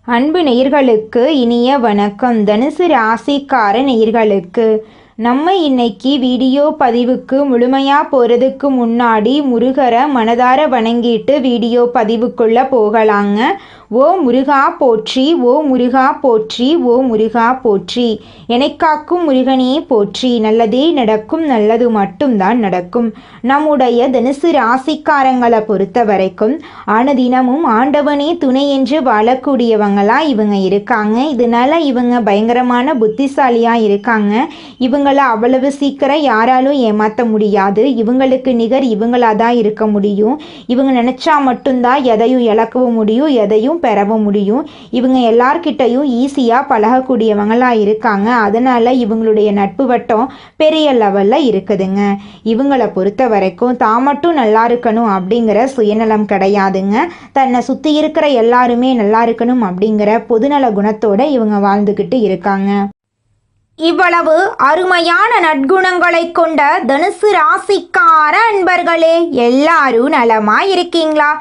அன்பு நேயர்களுக்கு இனிய வணக்கம். தனுசு ராசிக்கார நேயர்களுக்கு நம்ம இன்னைக்கு வீடியோ பதிவுக்கு முழுமையாக போகிறதுக்கு முன்னாடி முருகரை மனதார வணங்கிட்டு வீடியோ பதிவுக்குள்ளே போகலாங்க. ஓ முருகா போற்றி, ஓ முருகா போற்றி, ஓ முருகா போற்றி, எனக்காக்கும் முருகனே போற்றி. நல்லதே நடக்கும், நல்லது மட்டும்தான் நடக்கும். நம்முடைய தனுசு ராசிக்காரங்களை பொறுத்த வரைக்கும் தினமும் ஆண்டவனே துணை என்று வாழக்கூடியவங்களா இவங்க இருக்காங்க. இதனால இவங்க பயங்கரமான புத்திசாலியாக இருக்காங்க. இவங்கள அவ்வளவு சீக்கிரம் யாராலும் ஏமாற்ற முடியாது. இவங்களுக்கு நிகர் இவங்களாக தான் இருக்க முடியும். இவங்க நினச்சா மட்டும்தான் எதையும் இழக்கவும் முடியும், எதையும் பெறவும் முடியும். இவங்க எல்லார்கிட்டையும் ஈஸியாக பழகக்கூடியவங்களாக இருக்காங்க. அதனால் இவங்களுடைய நட்பு வட்டம் பெரிய லெவலில் இருக்குதுங்க. இவங்களை பொறுத்த வரைக்கும் தான் மட்டும் நல்லா இருக்கணும் அப்படிங்கிற சுயநலம் கிடையாதுங்க. தன்னை சுற்றி இருக்கிற எல்லாருமே நல்லா இருக்கணும் அப்படிங்கிற பொதுநல குணத்தோடு இவங்க வாழ்ந்துக்கிட்டு இருக்காங்க. இவ்வளவு அருமையான நற்குணங்களை கொண்ட தனுசு ராசிக்கார அன்பர்களே, எல்லாரும் நலமா இருக்கீங்களா?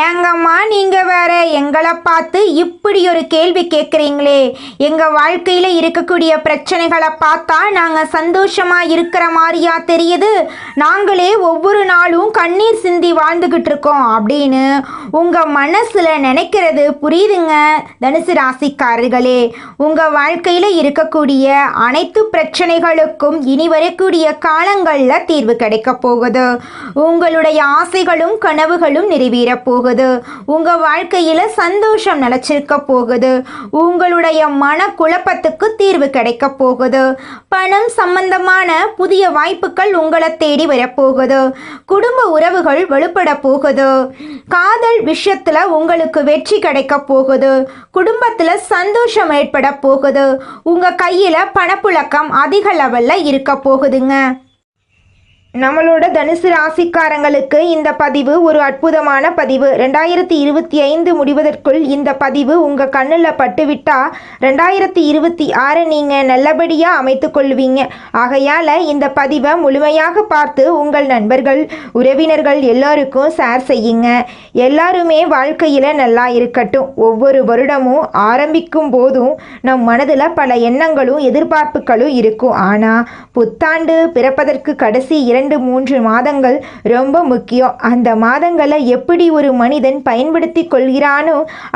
ஏங்கம்மா நீங்கள் வேற எங்களை பார்த்து இப்படி ஒரு கேள்வி கேட்குறீங்களே? எங்கள் வாழ்க்கையில் இருக்கக்கூடிய பிரச்சனைகளை பார்த்தா நாங்கள் சந்தோஷமாக இருக்கிற மாதிரியா தெரியுது? நாங்களே ஒவ்வொரு நாளும் கண்ணீர் சிந்தி வாழ்ந்துக்கிட்டு இருக்கோம் அப்படின்னு உங்கள் மனசில் நினைக்கிறது புரியுதுங்க. தனுசு ராசிக்காரர்களே, உங்கள் வாழ்க்கையில் இருக்கக்கூடிய அனைத்து பிரச்சனைகளுக்கும் இனி வரக்கூடிய காலங்களில் தீர்வு கிடைக்க போகுது. உங்களுடைய ஆசைகளும் கனவுகளும் நிறைவேற போகுது. உங்க வாழ்க்கையில சந்தோஷம் நிலைச்சிருக்க போகுது. உங்களுடைய மன குழப்பத்துக்கு தீர்வு கிடைக்க போகுது. பணம் சம்பந்தமான புதிய வாய்ப்புகள் உங்களை தேடி வரப்போகுது. குடும்ப உறவுகள் வலுப்பட போகுது. காதல் விஷயத்துல உங்களுக்கு வெற்றி கிடைக்க போகுது. குடும்பத்துல சந்தோஷம் ஏற்பட போகுது. உங்க கையில பணப்புழக்கம் அதிக லெவல்ல இருக்க போகுதுங்க. நம்மளோட தனுசு ராசிக்காரங்களுக்கு இந்த பதிவு ஒரு அற்புதமான பதிவு. 2025 முடிவதற்குள் இந்த பதிவு உங்கள் கண்ணில் பட்டுவிட்டா 2026 நீங்கள் நல்லபடியாக அமைத்து கொள்வீங்க. ஆகையால் இந்த பதிவை முழுமையாக பார்த்து உங்கள் நண்பர்கள், உறவினர்கள் எல்லோருக்கும் ஷேர் செய்யுங்க. எல்லாருமே வாழ்க்கையில் நல்லா இருக்கட்டும். ஒவ்வொரு வருடமும் ஆரம்பிக்கும் போதும் நம் மனதில் பல எண்ணங்களும் எதிர்பார்ப்புகளும் இருக்கும். ஆனால் புத்தாண்டு பிறப்பதற்கு கடைசி 2-3 மாதங்கள் ரொம்ப முக்கியம். அந்த மாதங்களை எப்படி ஒரு மனிதன் பயன்படுத்தி கொள்கிறானோ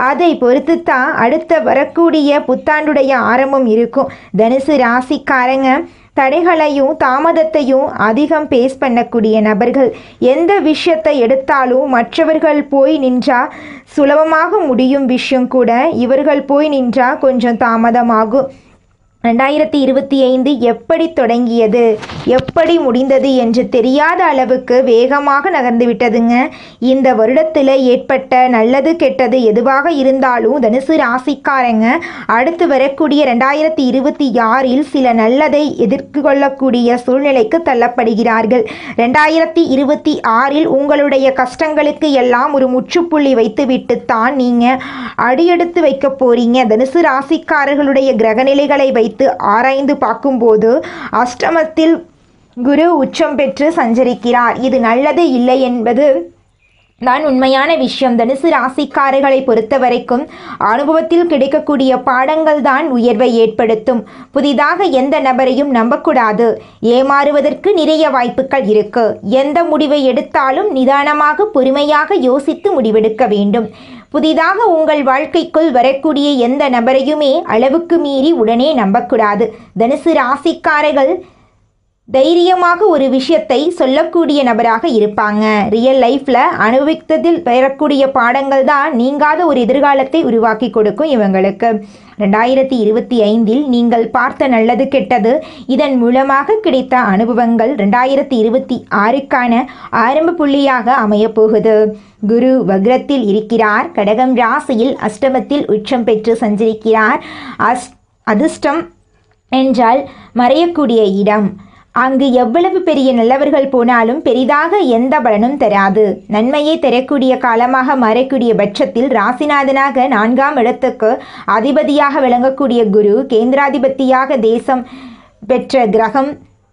அதை பொறுத்து தான் அடுத்த வரக்கூடிய புத்தாண்டுடைய ஆரம்பம் இருக்கும். தனுசு ராசிக்காரங்க தடைகளையும் தாமதத்தையும் அதிகம் பேஸ் பண்ணக்கூடிய நபர்கள். எந்த விஷயத்தை எடுத்தாலும் மற்றவர்கள் போய் நின்றா சுலபமாக முடியும் விஷயம் கூட இவர்கள் போய் நின்றா கொஞ்சம் தாமதமாகும். 2025 எப்படி தொடங்கியது, எப்படி முடிந்தது என்று தெரியாத அளவுக்கு வேகமாக நகர்ந்து விட்டதுங்க. இந்த வருடத்தில் ஏற்பட்ட நல்லது கெட்டது எதுவாக இருந்தாலும் தனுசு ராசிக்காரங்க அடுத்து வரக்கூடிய 2026 சில நல்லதை எதிர்கொள்ளக்கூடிய சூழ்நிலைக்கு தள்ளப்படுகிறார்கள். 2026 உங்களுடைய கஷ்டங்களுக்கு எல்லாம் ஒரு முற்றுப்புள்ளி வைத்துவிட்டு தான் நீங்கள் அடியெடுத்து வைக்க போறீங்க. தனுசு ராசிக்காரர்களுடைய கிரகநிலைகளை வைத்து ஆராய்ந்து பார்க்கும்போது அஷ்டமத்தில் குரு உச்சம் பெற்று சஞ்சரிக்கிறார். இது நல்லது இல்லை என்பது தான் உண்மையான விஷயம். தனுசு ராசிக்காரர்களை பொறுத்த வரைக்கும் அனுபவத்தில் கிடைக்கக்கூடிய பாடங்கள் தான் உயர்வை ஏற்படுத்தும். புதிதாக எந்த நபரையும் நம்பக்கூடாது. ஏமாறுவதற்கு நிறைய வாய்ப்புகள் இருக்கு. எந்த முடிவை எடுத்தாலும் நிதானமாக பொறுமையாக யோசித்து முடிவெடுக்க வேண்டும். புதிதாக உங்கள் வாழ்க்கைக்குள் வரக்கூடிய எந்த நபரையுமே அளவுக்கு மீறி உடனே நம்பக்கூடாது. தனுசு ராசிக்காரர்கள் தைரியமாக ஒரு விஷயத்தை சொல்லக்கூடிய நபராக இருப்பாங்க. ரியல் லைஃப்பில் அனுபவித்ததில் பெறக்கூடிய பாடங்கள் தான் நீங்காத ஒரு எதிர்காலத்தை உருவாக்கி கொடுக்கும் இவங்களுக்கு. 2025 நீங்கள் பார்த்த நல்லது கெட்டது, இதன் மூலமாக கிடைத்த அனுபவங்கள் 2026 ஆரம்ப புள்ளியாக அமையப்போகுது. குரு வக்ரத்தில் இருக்கிறார். கடகம் ராசியில் அஷ்டமத்தில் உச்சம் பெற்று சஞ்சரிக்கிறார். அதிர்ஷ்டம் என்றால் மறையக்கூடிய இடம். அங்கு எவ்வளவு பெரிய நல்லவர்கள் போனாலும் பெரிதாக எந்த பலனும் தராது. நன்மையை தரக்கூடிய காலமாக மாறக்கூடிய பட்சத்தில் ராசிநாதனாக 4ஆம் இடத்துக்கு அதிபதியாக விளங்கக்கூடிய குரு கேந்திராதிபதியாக தேசம் பெற்ற கிரகம்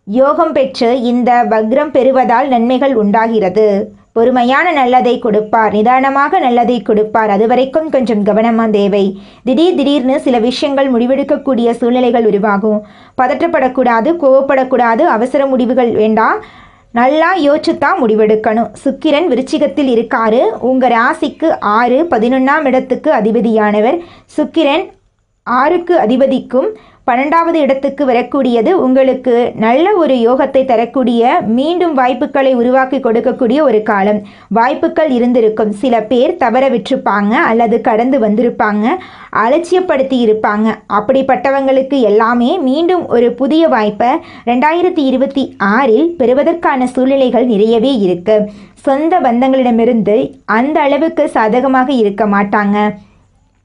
யோகம் பெற்று இந்த வக்ரம் பெறுவதால் நன்மைகள் உண்டாகிறது. பொறுமையான நல்லதை கொடுப்பார், நிதானமாக நல்லதை கொடுப்பார். அது வரைக்கும் கொஞ்சம் கவனமாக தேவை. திடீர்னு சில விஷயங்கள் முடிவெடுக்கக்கூடிய சூழ்நிலைகள் உருவாகும். பதற்றப்படக்கூடாது, கோவப்படக்கூடாது, அவசர முடிவுகள் வேண்டாம். நல்லா யோசிச்சுத்தான் முடிவெடுக்கணும். சுக்கிரன் விருச்சிகத்தில் இருக்காரு. உங்கள் ராசிக்கு 6, 11ஆம் இடத்துக்கு அதிபதியானவர். சுக்கிரன் 6க்கு அதிபதிக்கும் 12வது இடத்துக்கு வரக்கூடியது உங்களுக்கு நல்ல ஒரு யோகத்தை தரக்கூடிய, மீண்டும் வாய்ப்புகளை உருவாக்கி கொடுக்கக்கூடிய ஒரு காலம். வாய்ப்புகள் இருந்திருக்கும். சில பேர் தவற விட்டுருப்பாங்க அல்லது கடந்து வந்திருப்பாங்க, அலட்சியப்படுத்தி இருப்பாங்க. அப்படிப்பட்டவங்களுக்கு எல்லாமே மீண்டும் ஒரு புதிய வாய்ப்பை 2026இல் பெறுவதற்கான சூழ்நிலைகள் நிறையவே இருக்கு. சொந்த பந்தங்களிடமிருந்து அந்த அளவுக்கு சாதகமாக இருக்க மாட்டாங்க.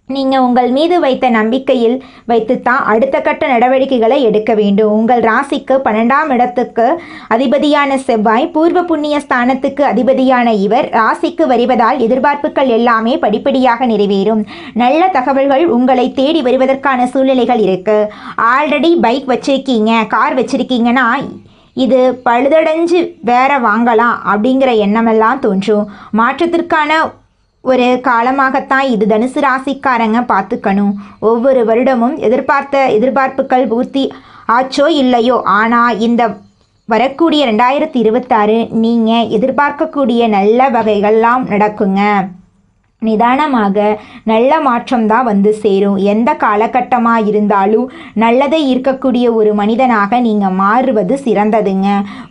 நீங்கள் உங்கள் மீது வைத்த நம்பிக்கையில் வைத்துத்தான் அடுத்த கட்ட நடவடிக்கைகளை எடுக்க வேண்டும். உங்கள் ராசிக்கு 12ஆம் இடத்துக்கு அதிபதியான செவ்வாய், பூர்வ புண்ணிய ஸ்தானத்துக்கு அதிபதியான இவர் ராசிக்கு வருவதால் எதிர்பார்ப்புகள் எல்லாமே படிப்படியாக நிறைவேறும். நல்ல தகவல்கள் உங்களை தேடி வருவதற்கான சூழ்நிலைகள் இருக்கு. ஆல்ரெடி பைக் வச்சிருக்கீங்க, கார் வச்சிருக்கீங்கன்னா இது பழுதடைஞ்சு வேற வாங்கலாம் அப்படிங்கிற எண்ணமெல்லாம் தோன்றும். மாற்றத்திற்கான ஒரு காலமாகத்தான் இது தனுசு ராசிக்காரங்க பார்த்துக்கணும். ஒவ்வொரு வருடமும் எதிர்பார்ப்புகள் பூர்த்தி ஆச்சோ இல்லையோ, ஆனால் இந்த வரக்கூடிய 2026 நீங்கள் எதிர்பார்க்கக்கூடிய நல்ல வகைகள்லாம் நடக்குங்க. நிதானமாக நல்ல மாற்றம்தான் வந்து சேரும். எந்த காலகட்டமாக இருந்தாலும் நல்லதை இருக்கக்கூடிய ஒரு மனிதனாக நீங்கள் மாறுவது சிறந்ததுங்க.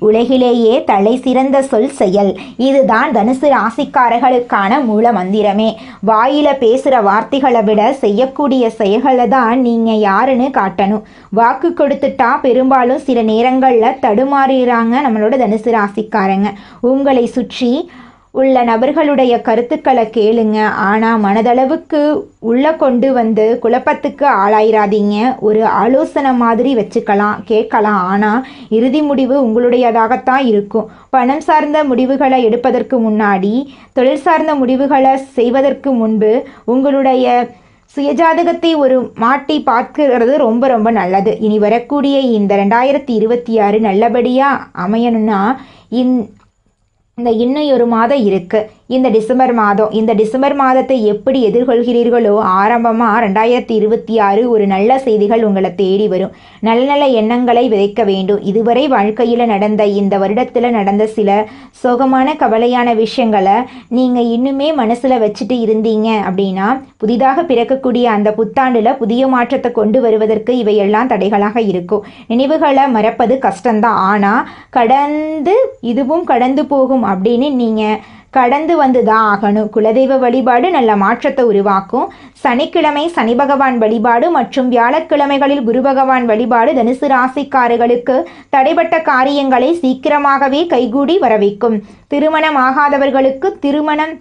உலகிலேயே தலை சிறந்த சொல் செயல். இதுதான் தனுசு ராசிக்காரர்களுக்கான மூல மந்திரமே. வாயில பேசுகிற வார்த்தைகளை விட செய்யக்கூடிய செயல்களை தான் நீங்கள் யாருன்னு காட்டணும். வாக்கு கொடுத்துட்டா பெரும்பாலும் சில நேரங்களில் தடுமாறுறாங்க நம்மளோட தனுசு ராசிக்காரங்க. உங்களை சுற்றி உள்ள நபர்களுடைய கருத்துக்களை கேளுங்க, ஆனால் மனதளவுக்கு உள்ளே கொண்டு வந்து குழப்பத்துக்கு ஆளாயிராதீங்க. ஒரு ஆலோசனை மாதிரி வச்சுக்கலாம், கேட்கலாம், ஆனால் இறுதி முடிவு உங்களுடையதாகத்தான் இருக்கும். பணம் சார்ந்த முடிவுகளை எடுப்பதற்கு முன்னாடி, தொழில் சார்ந்த முடிவுகளை செய்வதற்கு முன்பு உங்களுடைய சுயஜாதகத்தை ஒரு மாட்டி பார்க்கிறது ரொம்ப ரொம்ப நல்லது. இனி வரக்கூடிய இந்த 2026 நல்லபடியாக அமையணும்னா இன்னும் ஒரு மாதம் இருக்குது. இந்த டிசம்பர் மாதத்தை எப்படி எதிர்கொள்கிறீர்களோ, ஆரம்பமாக 2026 ஒரு நல்ல செய்திகள் உங்களை தேடி வரும். நல்ல நல்ல எண்ணங்களை விதைக்க வேண்டும். இதுவரை வாழ்க்கையில் நடந்த, இந்த வருடத்தில் நடந்த சில சோகமான கவலையான விஷயங்களை நீங்கள் இன்னுமே மனசில் வச்சுட்டு இருந்தீங்க அப்படின்னா, புதிதாக பிறக்கக்கூடிய அந்த புத்தாண்டில் புதிய மாற்றத்தை கொண்டு வருவதற்கு இவையெல்லாம் தடைகளாக இருக்கும். நினைவுகளை மறப்பது கஷ்டம்தான், ஆனால் இதுவும் கடந்து போகும் அப்படின்னு நீங்கள் கடந்து வந்து தான் ஆகணும். குலதெய்வ வழிபாடு நல்ல மாற்றத்தை உருவாக்கும். சனிக்கிழமை சனி பகவான் வழிபாடு மற்றும் வியாழக்கிழமைகளில் குரு பகவான் வழிபாடு தனுசு ராசிக்காரர்களுக்கு தடைப்பட்ட காரியங்களை சீக்கிரமாகவே கைகூடி வரவைக்கும். திருமணம் ஆகாதவர்களுக்கு திருமணம்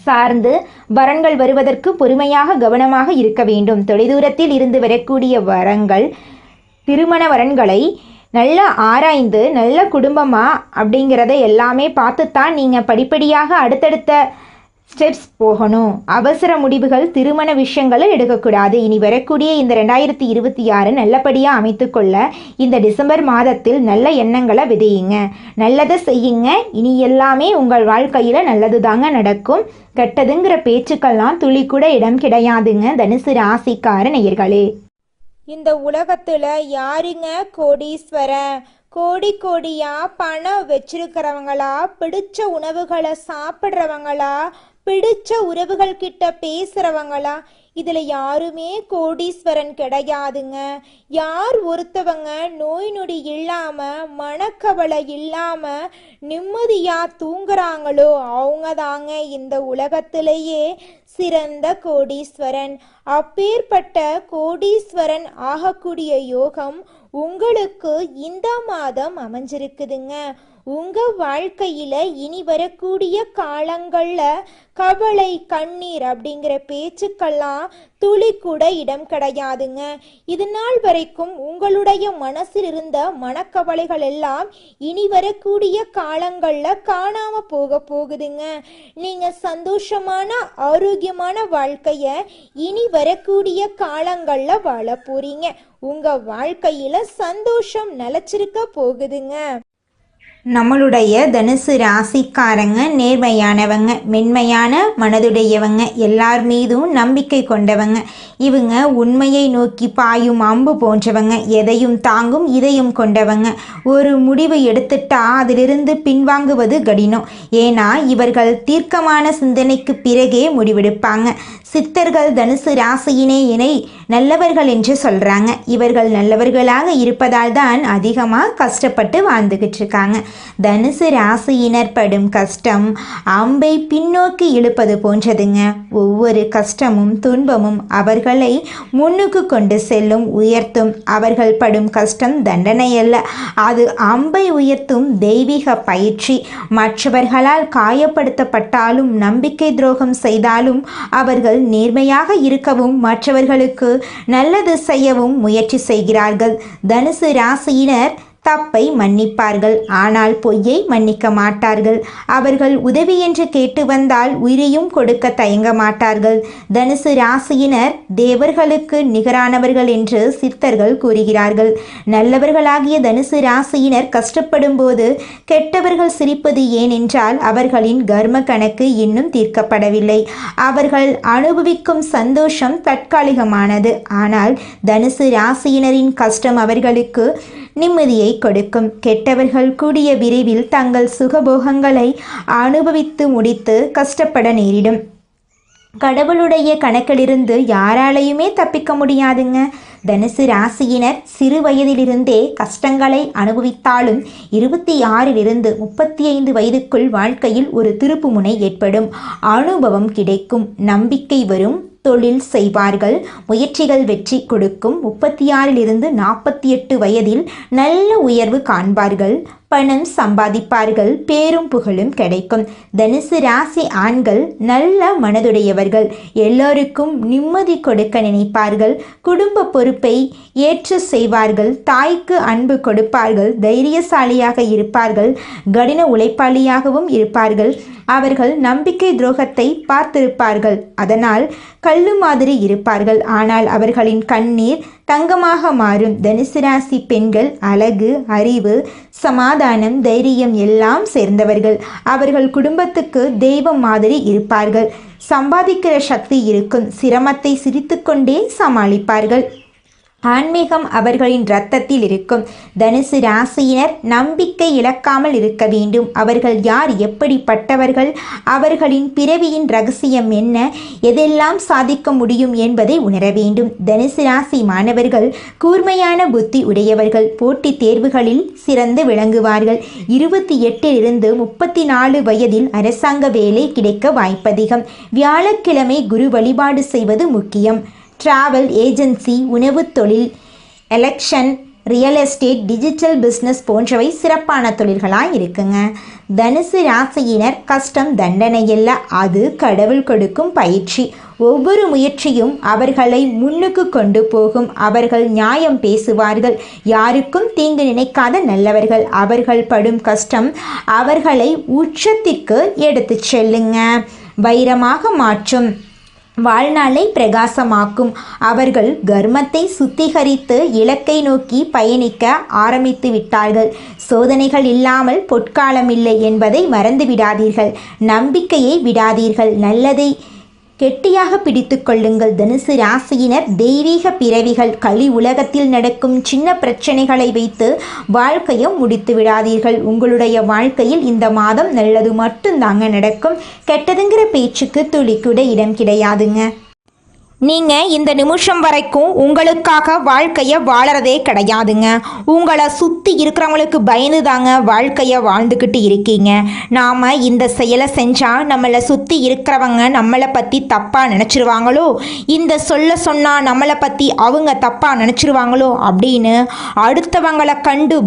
சார்ந்து வரன்கள் வருவதற்கு பொறுமையாக கவனமாக இருக்க வேண்டும். தொலைதூரத்தில் இருந்து வரக்கூடிய திருமண வரன்களை நல்ல ஆராய்ந்து நல்ல குடும்பமாக அப்படிங்கிறத எல்லாமே பார்த்துத்தான் நீங்கள் படிப்படியாக அடுத்தடுத்த ஸ்டெப்ஸ் போகணும். அவசர முடிவுகள் திருமண விஷயங்களை எடுக்கக்கூடாது. இனி வரக்கூடிய இந்த 2026 நல்லபடியாக அமைத்துக்கொள்ள இந்த டிசம்பர் மாதத்தில் நல்ல எண்ணங்களை விதையுங்க, நல்லதை செய்யுங்க. இனி எல்லாமே உங்கள் வாழ்க்கையில் நல்லது தாங்க நடக்கும். கெட்டதுங்கிற பேச்சுக்கெல்லாம் துளி கூட இடம் கிடையாதுங்க தனுசு ராசிக்கார நேயர்களே. இந்த உலகத்துல யாருங்க கோடீஸ்வரன்? கோடியா பணம் வச்சிருக்கிறவங்களா, பிடிச்ச உணவுகளை சாப்பிட்றவங்களா, பிடிச்ச உறவுகள் கிட்ட பேசுறவங்களா? இதுல யாருமே கோடீஸ்வரன் கிடையாதுங்க. யார் ஒருத்தவங்க நோய் நொடி இல்லாம, மனக்கவலை இல்லாம நிம்மதியா தூங்குறாங்களோ அவங்க தாங்க இந்த உலகத்திலேயே சிறந்த கோடீஸ்வரன். அப்பேற்பட்ட கோடீஸ்வரன் ஆகக்கூடிய யோகம் உங்களுக்கு இந்த மாதம் அமைஞ்சிருக்குதுங்க. உங்க வாழ்க்கையில இனி வரக்கூடிய காலங்கள்ல கவலை, கண்ணீர் அப்படிங்கிற பேச்சுக்கெல்லாம் துளி கூட இடம் கிடையாதுங்க. இது நாள் வரைக்கும் உங்களுடைய மனசில் இருந்த மனக்கவலைகள் எல்லாம் இனி வரக்கூடிய காலங்கள்ல காணாம போகுதுங்க. நீங்க சந்தோஷமான ஆரோக்கியமான வாழ்க்கைய இனி வரக்கூடிய காலங்கள்ல வாழ போறீங்க. உங்க வாழ்க்கையில சந்தோஷம் நிலைச்சிருக்க போகுதுங்க. நம்மளுடைய தனுசு ராசிக்காரங்க நேர்மையானவங்க, மென்மையான மனதுடையவங்க, எல்லார் மீதும் நம்பிக்கை கொண்டவங்க. இவங்க உண்மையை நோக்கி பாயும் அம்பு போன்றவங்க, எதையும் தாங்கும் இதயம் கொண்டவங்க. ஒரு முடிவு எடுத்துட்டா அதிலிருந்து பின்வாங்குவது கடினம். ஏன்னா இவர்கள் தீர்க்கமான சிந்தனைக்கு பிறகே முடிவெடுப்பாங்க. சித்தர்கள் தனுசு ராசியினை நல்லவர்கள் என்று சொல்கிறாங்க. இவர்கள் நல்லவர்களாக இருப்பதால் தான் அதிகமாக கஷ்டப்பட்டு வாழ்ந்துக்கிட்டு இருக்காங்க. தனுசு ராசியினர் படும் கஷ்டம் அம்பை பின்னோக்கி இழுப்பது போன்றதுங்க. ஒவ்வொரு கஷ்டமும் துன்பமும் அவர்களை முன்னுக்கு கொண்டு செல்லும், உயர்த்தும். அவர்கள் படும் கஷ்டம் தண்டனை அல்ல, அது அம்பை உயர்த்தும் தெய்வீக பயிற்சி. மற்றவர்களால் காயப்படுத்தப்பட்டாலும் நம்பிக்கை துரோகம் செய்தாலும் அவர்கள் நேர்மையாக இருக்கவும் மற்றவர்களுக்கு நல்லது செய்யவும் முயற்சி செய்கிறார்கள். தனுசு ராசியினர் தப்பை மன்னிப்பார்கள், ஆனால் பொய்யை மன்னிக்க மாட்டார்கள். அவர்கள் உதவி என்று கேட்டு வந்தால் உயிரையும் கொடுக்க தயங்க மாட்டார்கள். தனுசு ராசியினர் தேவர்களுக்கு நிகரானவர்கள் என்று சித்தர்கள் கூறுகிறார்கள். நல்லவர்களாகிய தனுசு ராசியினர் கஷ்டப்படும் போது கெட்டவர்கள் சிரிப்பது ஏனென்றால் அவர்களின் கர்ம கணக்கு இன்னும் தீர்க்கப்படவில்லை. அவர்கள் அனுபவிக்கும் சந்தோஷம் தற்காலிகமானது, ஆனால் தனுசு ராசியினரின் கஷ்டம் அவர்களுக்கு நிம்மதியை கொடுக்கும். கெட்டவர்கள் கூடிய விரைவில் தங்கள் சுகபோகங்களை அனுபவித்து முடித்து கஷ்டப்பட நேரிடும். கடவுளுடைய கணக்கிலிருந்து யாராலையுமே தப்பிக்க முடியாதுங்க. தனுசு ராசியினர் சிறு வயதிலிருந்தே கஷ்டங்களை அனுபவித்தாலும் 26 35 வயதுக்குள் வாழ்க்கையில் ஒரு திருப்புமுனை ஏற்படும். அனுபவம் கிடைக்கும், நம்பிக்கை வரும், தொழில் செய்வார்கள், முயற்சிகள் வெற்றி கொடுக்கும். 36 48 வயதில் நல்ல உயர்வு காண்பார்கள், பணம் சம்பாதிப்பார்கள், பேரும் புகழும் கிடைக்கும். தனுசு ராசி ஆண்கள் நல்ல மனதுடையவர்கள், எல்லோருக்கும் நிம்மதி கொடுக்க நினைப்பார்கள், குடும்ப பொறுப்பை ஏற்று செய்வார்கள், தாய்க்கு அன்பு கொடுப்பார்கள், தைரியசாலியாக இருப்பார்கள், கடின உழைப்பாளியாகவும் இருப்பார்கள். அவர்கள் நம்பிக்கை துரோகத்தை பார்த்திருப்பார்கள், அதனால் கல்லு மாதிரி இருப்பார்கள். ஆனால் அவர்களின் கண்ணீர் தங்கமாக மாறும். தனுசு ராசி பெண்கள் அழகு, அறிவு, சமாதானம், தைரியம் எல்லாம் சேர்ந்தவர்கள். அவர்கள் குடும்பத்துக்கு தெய்வம் மாதிரி இருப்பார்கள். சம்பாதிக்கிற சக்தி இருக்கும், சிரமத்தை சிரித்துக்கொண்டே சமாளிப்பார்கள். ஆன்மீகம் அவர்களின் இரத்தத்தில் இருக்கும். தனுசு ராசியினர் நம்பிக்கை இழக்காமல் இருக்க வேண்டும். அவர்கள் யார், எப்படிப்பட்டவர்கள், அவர்களின் பிறவியின் ரகசியம் என்ன, எதெல்லாம் சாதிக்க முடியும் என்பதை உணர வேண்டும். தனுசு ராசி மாணவர்கள் கூர்மையான புத்தி உடையவர்கள், போட்டித் தேர்வுகளில் சிறந்து விளங்குவார்கள். 28 34 வயதில் அரசாங்க வேலை கிடைக்க வாய்ப்பதிகம். வியாழக்கிழமை குரு வழிபாடு செய்வது முக்கியம். டிராவல் ஏஜென்சி, உணவு தொழில், election, real estate, digital business போன்றவை சிறப்பான தொழில்களாக இருக்குங்க. தனுசு ராசியினர் கஷ்டம் தண்டனை அல்ல, அது கடவுள் கொடுக்கும் பயிற்சி. ஒவ்வொரு முயற்சியும் அவர்களை முன்னுக்கு கொண்டு போகும். அவர்கள் நியாயம் பேசுவார்கள், யாருக்கும் தீங்கு நினைக்காத நல்லவர்கள். அவர்கள் படும் கஷ்டம் அவர்களை உச்சத்திற்கு எடுத்து செல்லுங்க, வைரமாக மாற்றும், வாழ்நாளை பிரகாசமாக்கும். அவர்கள் கர்மத்தை சுத்திகரித்து இலக்கை நோக்கி பயணிக்க ஆரம்பித்து விட்டார்கள். சோதனைகள் இல்லாமல் பொற்காலம் இல்லை என்பதை மறந்து விடாதீர்கள். நம்பிக்கையை விடாதீர்கள், நல்லதை கெட்டியாக பிடித்து கொள்ளுங்கள். தனுசு ராசியினர் தெய்வீக பிறவிகள். கலி உலகத்தில் நடக்கும் சின்ன பிரச்சனைகளை வைத்து வாழ்க்கையை முடித்து விடாதீர்கள். உங்களுடைய வாழ்க்கையில் இந்த மாதம் நல்லது மட்டும்தாங்க நடக்கும். கெட்டதுங்கிற பேச்சுக்கு துளி கூட இடம் கிடையாதுங்க. நீங்கள் இந்த நிமிஷம் வரைக்கும் உங்களுக்காக வாழ்க்கையை வாழறதே கிடையாதுங்க. உங்களை சுற்றி இருக்கிறவங்களுக்கு பயந்து தாங்க வாழ்க்கையை வாழ்ந்துக்கிட்டு இருக்கீங்க. நாம் இந்த செயலை செஞ்சால் நம்மளை சுற்றி இருக்கிறவங்க நம்மளை பற்றி தப்பாக நினச்சிருவாங்களோ, இந்த சொன்னால் நம்மளை பற்றி அவங்க தப்பாக நினச்சிருவாங்களோ அப்படின்னு அடுத்தவங்களை கண்டு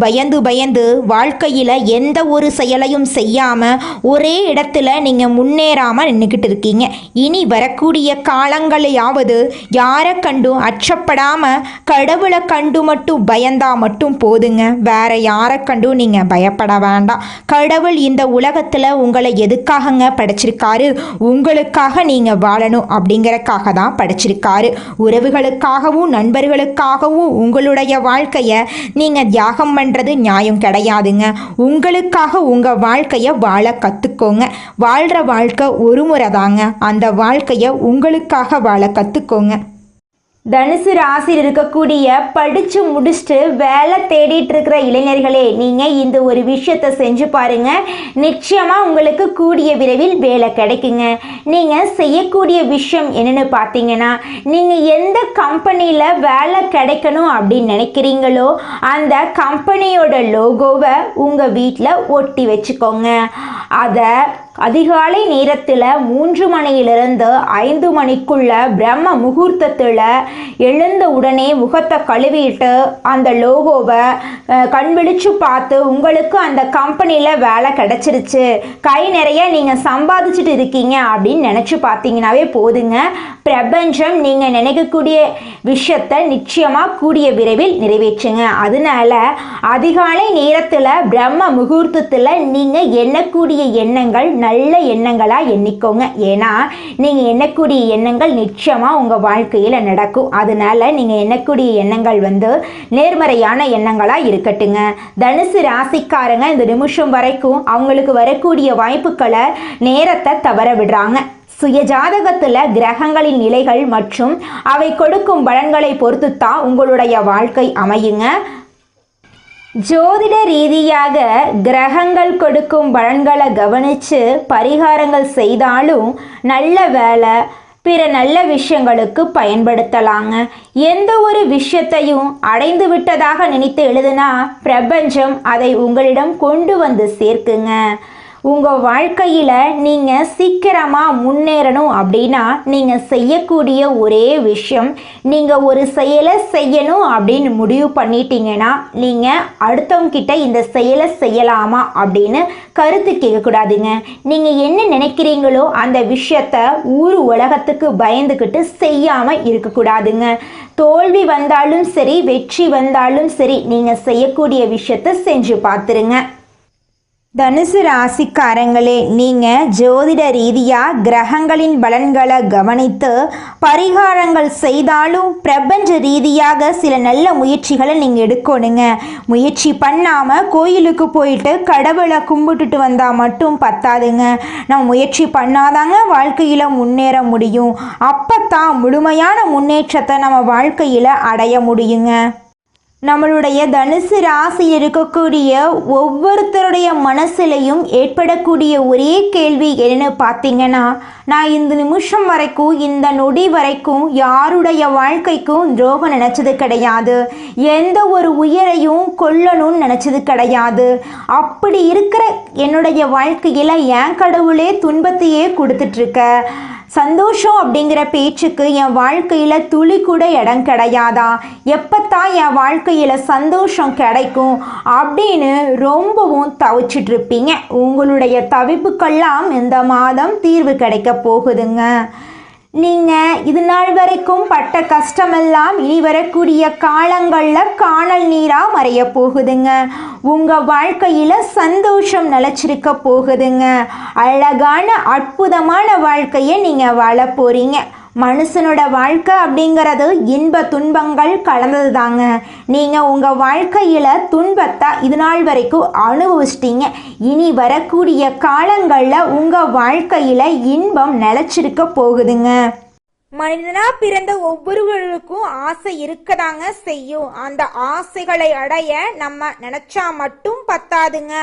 பயந்து வாழ்க்கையில் எந்த ஒரு செயலையும் செய்யாமல் ஒரே இடத்துல நீங்கள் முன்னேறாமல் நின்றுக்கிட்டு இருக்கீங்க. இனி வரக்கூடிய காலங்களையாவது அதாவது யாரை கண்டும் அச்சப்படாம கடவுளை கண்டு மட்டும் பயந்தா மட்டும் போதுங்க. வேற யாரை கண்டும் நீங்க பயப்பட வேண்டாம். கடவுள் இந்த உலகத்துல உங்களை எதுக்காகங்க படைச்சிருக்காரு? உங்களுக்காக நீங்க வாழணும் அப்படிங்கறக்காக தான் படைச்சிருக்காரு. உறவுகளுக்காகவும் நண்பர்களுக்காகவும் உங்களுடைய வாழ்க்கைய நீங்க தியாகம் பண்றது நியாயம் கிடையாதுங்க. உங்களுக்காக உங்க வாழ்க்கைய வாழ கத்துக்கோங்க. வாழ்ற வாழ்க்கை ஒரு முறை தாங்க. அந்த வாழ்க்கைய உங்களுக்காக வாழ கத்துக்கோங்க. தனுசு ராசியில் இருக்கக்கூடிய படித்து முடிச்சுட்டு வேலை தேடிட்டு இருக்கிற இளைஞர்களே, நீங்கள் இந்த ஒரு விஷயத்தை செஞ்சு பாருங்க. நிச்சயமாக உங்களுக்கு கூடிய விரைவில் வேலை கிடைக்குங்க. நீங்கள் செய்யக்கூடிய விஷயம் என்னென்னு பார்த்தீங்கன்னா, நீங்கள் எந்த கம்பெனியில் வேலை கிடைக்கணும் அப்படின்னு நினைக்கிறீங்களோ அந்த கம்பெனியோட லோகோவை உங்கள் வீட்டில் ஒட்டி வச்சுக்கோங்க. அதை அதிகாலை நேரத்தில் 3 மணியிலிருந்து 5 மணிக்குள்ள பிரம்ம முகூர்த்தத்தில் எழுந்த உடனே முகத்தை கழுவிட்டு அந்த லோகோவை கண் விழிச்சு பார்த்து உங்களுக்கு அந்த கம்பெனியில் வேலை கிடச்சிருச்சு, கை நிறைய நீங்கள் சம்பாதிச்சுட்டு இருக்கீங்க அப்படின்னு நினச்சி பார்த்தீங்கன்னாவே போதுங்க. பிரபஞ்சம் நீங்கள் நினைக்கக்கூடிய விஷயத்தை நிச்சயமாக கூடிய விரைவில் நிறைவேற்றுங்க. அதனால அதிகாலை நேரத்தில் பிரம்ம முகூர்த்தத்தில் நீங்கள் எண்ணக்கூடிய எண்ணங்கள் நல்ல எண்ணங்களாக எண்ணிக்கோங்க. ஏன்னா நீங்கள் எண்ணக்கூடிய எண்ணங்கள் நிச்சயமாக உங்கள் வாழ்க்கையில் நடக்கும். அதனால நீங்கள் எண்ணக்கூடிய எண்ணங்கள் நேர்மறையான எண்ணங்களாக இருக்கட்டுங்க. தனுசு ராசிக்காரங்க இந்த நிமிஷம் வரைக்கும் அவங்களுக்கு வரக்கூடிய வாய்ப்புகளை நேரத்தை தவற விடுறாங்க. சுயஜாதகத்தில் கிரகங்களின் நிலைகள் மற்றும் அவை கொடுக்கும் பலன்களை பொறுத்து தான் உங்களுடைய வாழ்க்கை அமையுங்க. ஜோதிட ரீதியாக கிரகங்கள் கொடுக்கும் பலன்களை கவனித்து பரிகாரங்கள் செய்தாலும் நல்ல வேலை பிற நல்ல விஷயங்களுக்கு பயன்படுத்தலாங்க. எந்த ஒரு விஷயத்தையும் அடைந்து விட்டதாக நினைத்து எழுதுனா பிரபஞ்சம் அதை உங்களிடம் கொண்டு வந்து சேர்க்குங்க. உங்கள் வாழ்க்கையில் நீங்கள் சீக்கிரமாக முன்னேறணும் அப்படின்னா நீங்கள் செய்யக்கூடிய ஒரே விஷயம், நீங்கள் ஒரு செயலை செய்யணும் அப்படின்னு முடிவு பண்ணிட்டீங்கன்னா நீங்கள் அடுத்தவங்கிட்ட இந்த செயலை செய்யலாமா அப்படின்னு கருத்து கேட்கக்கூடாதுங்க. நீங்கள் என்ன நினைக்கிறீங்களோ அந்த விஷயத்த ஊர் உலகத்துக்கு பயந்துக்கிட்டு செய்யாமல் இருக்கக்கூடாதுங்க. தோல்வி வந்தாலும் சரி வெற்றி வந்தாலும் சரி நீங்கள் செய்யக்கூடிய விஷயத்த செஞ்சு பார்த்துருங்க. தனுசு ராசிக்காரங்களே, நீங்கள் ஜோதிட ரீதியாக கிரகங்களின் பலன்களை கவனித்து பரிகாரங்கள் செய்தாலும் பிரபஞ்ச ரீதியாக சில நல்ல முயற்சிகளை நீங்கள் எடுக்கணுங்க. முயற்சி பண்ணாமல் கோயிலுக்கு போயிட்டு கடவுளை கும்பிட்டுட்டு வந்தால் மட்டும் பத்தாதுங்க. நம்ம முயற்சி பண்ணாதாங்க வாழ்க்கையில் முன்னேற முடியும். அப்போ தான் முழுமையான முன்னேற்றத்தை நம்ம வாழ்க்கையில் அடைய முடியுங்க. நம்மளுடைய தனுசு ராசியில் இருக்கக்கூடிய ஒவ்வொருத்தருடைய மனசுலையும் ஏற்படக்கூடிய ஒரே கேள்வி என்னன்னு பார்த்தீங்கன்னா, நான் இந்த நிமிஷம் வரைக்கும் இந்த நொடி வரைக்கும் யாருடைய வாழ்க்கைக்கும் துரோகம் நினச்சது கிடையாது, எந்த ஒரு உயிரையும் கொல்லணும்னு நினச்சது கிடையாது. அப்படி இருக்கிற என்னுடைய வாழ்க்கையில் என் கடவுளே துன்பத்தையே கொடுத்துட்ருக்க. சந்தோஷம் அப்படிங்கிற பேச்சுக்கு என் வாழ்க்கையில் துளி கூட இடம் கிடையாதா? எப்பத்தான் என் வாழ்க்கையில் சந்தோஷம் கிடைக்கும் அப்படின்னு ரொம்பவும் தவிச்சிட்டு இருப்பீங்க. உங்களுடைய தவிப்புக்கெல்லாம் இந்த மாதம் தீர்வு கிடைக்க போகுதுங்க. நீங்கள் இது நாள் வரைக்கும் பட்ட கஷ்டமெல்லாம் இனி வரக்கூடிய காலங்களில் காணல் நீராக மறைய போகுதுங்க. உங்கள் வாழ்க்கையில் சந்தோஷம் நிலச்சிருக்க போகுதுங்க. அழகான அற்புதமான வாழ்க்கையை நீங்கள் வாழ போகிறீங்க. மனுஷனோட வாழ்க்கை அப்படிங்கிறது இன்ப துன்பங்கள் கலந்தது தாங்க. நீங்கள் உங்கள் வாழ்க்கையில் துன்பத்தை இது நாள் வரைக்கும் அனுபவிச்சிட்டீங்க. இனி வரக்கூடிய காலங்களில் உங்கள் வாழ்க்கையில் இன்பம் நிலச்சிருக்க போகுதுங்க. மனிதனா பிறந்த ஒவ்வொருவருக்கும் ஆசை இருக்கதாங்க செய்யும். அந்த ஆசைகளை அடைய நம்ம நினைச்சா மட்டும் பத்தாதுங்க.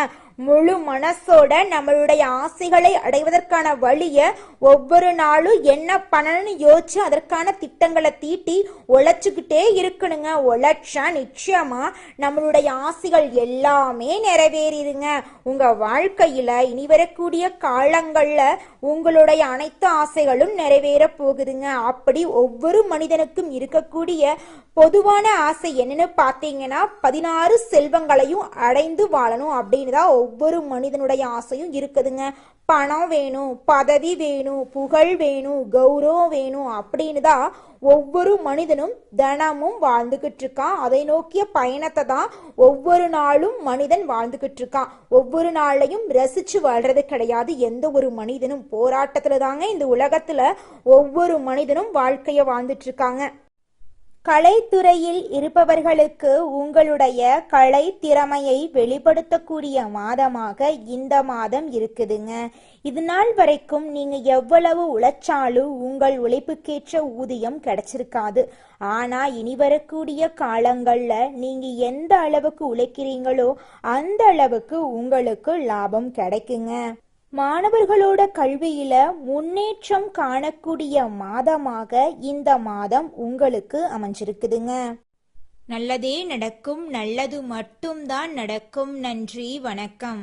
முழு மனசோட நம்மளுடைய ஆசைகளை அடைவதற்கான வழியை ஒவ்வொரு நாளும் என்ன பண்ணணும்னு யோசிச்சு அதற்கான திட்டங்களை தீட்டி உழைச்சிக்கிட்டே இருக்கணுங்க. உழைச்சா நிச்சயமா நம்மளுடைய ஆசைகள் எல்லாமே நிறைவேறிடுங்க. உங்க வாழ்க்கையில இனி வரக்கூடிய காலங்கள்ல உங்களுடைய அனைத்து ஆசைகளும் நிறைவேற போகுதுங்க. அப்படி ஒவ்வொரு மனிதனுக்கும் இருக்கக்கூடிய பொதுவான ஆசை என்னன்னு பார்த்தீங்கன்னா 16 செல்வங்களையும் அடைந்து வாழணும் அப்படின்னு தான் ஒவ்வொரு மனிதனுடைய ஆசையும் இருக்குதுங்க. பணம் வேணும், பதவி வேணும், புகழ் வேணும், கௌரவம் வேணும் அப்படின்னு தான் ஒவ்வொரு மனிதனும் தினமும் வாழ்ந்துகிட்டு இருக்கான். அதை நோக்கிய பயணத்தை தான் ஒவ்வொரு நாளும் மனிதன் வாழ்ந்துகிட்டு இருக்கான். ஒவ்வொரு நாளையும் ரசிச்சு வாழ்றது கிடையாது எந்த ஒரு மனிதனும். போராட்டத்துல தாங்க இந்த உலகத்துல ஒவ்வொரு மனிதனும் வாழ்க்கைய வாழ்ந்துட்டு இருக்காங்க. கலைத்துறையில் இருப்பவர்களுக்கு உங்களுடைய கலை திறமையை வெளிப்படுத்தக்கூடிய மாதமாக இந்த மாதம் இருக்குதுங்க. இது நாள் வரைக்கும் நீங்க எவ்வளவு உழைச்சாலும் உங்கள் உழைப்புக்கேற்ற ஊதியம் கிடைச்சிருக்காது. ஆனா இனி வரக்கூடிய காலங்கள்ல நீங்க எந்த அளவுக்கு உழைக்கிறீங்களோ அந்த அளவுக்கு உங்களுக்கு லாபம் கிடைக்குங்க. மாணவர்களோட கல்வியில முன்னேற்றம் காணக்கூடிய மாதமாக இந்த மாதம் உங்களுக்கு அமைஞ்சிருக்குதுங்க. நல்லதே நடக்கும், நல்லது மட்டும்தான் நடக்கும். நன்றி, வணக்கம்.